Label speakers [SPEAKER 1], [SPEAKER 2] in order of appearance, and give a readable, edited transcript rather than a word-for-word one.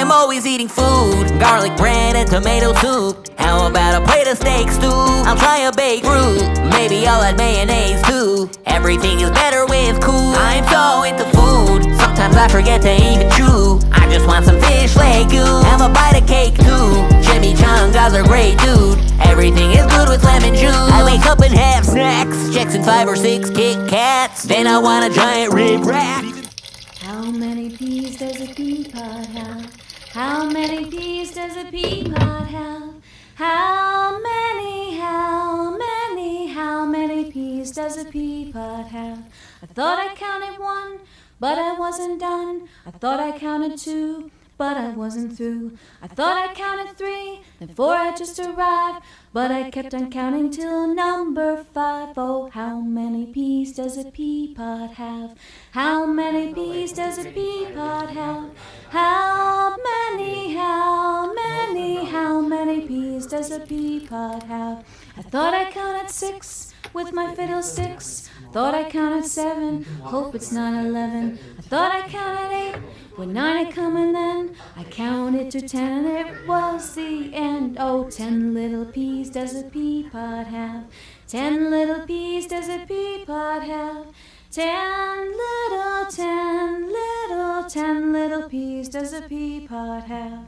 [SPEAKER 1] I'm always eating food, garlic bread and tomato soup. How about a plate of steak stew? I'll try a baked root, maybe I'll add mayonnaise too. Everything is better with cool. I'm so into food, sometimes I forget to even chew. I just want some fish leg goo, have a bite of cake too. Chimichangas are great, dude. Everything is good with lemon juice. I wake up and have snacks, checks and 5 or 6 Kit Kats. Then I want a giant rib wrap.
[SPEAKER 2] How many peas does a pea pod have? How many peas does a pea pod have? How many peas does a pea pod have? I thought I counted 1, but I wasn't done. I thought I counted 2, but I wasn't through. I thought I counted 3, then 4 had just arrived, but I kept on counting till number 5. Oh, how many peas does a pea pod have? How many peas does a pea pod have? How many peas does a pea pod have? I thought I counted 6 with my fiddlesticks. Thought I counted 7, hope it's not 11. I thought I counted 8, with 9 had come and then I counted to 10 and it was the end. Oh, 10 little peas does a pea pod have? 10 little peas does a pea pod have? 10 little peas does a pea pod have?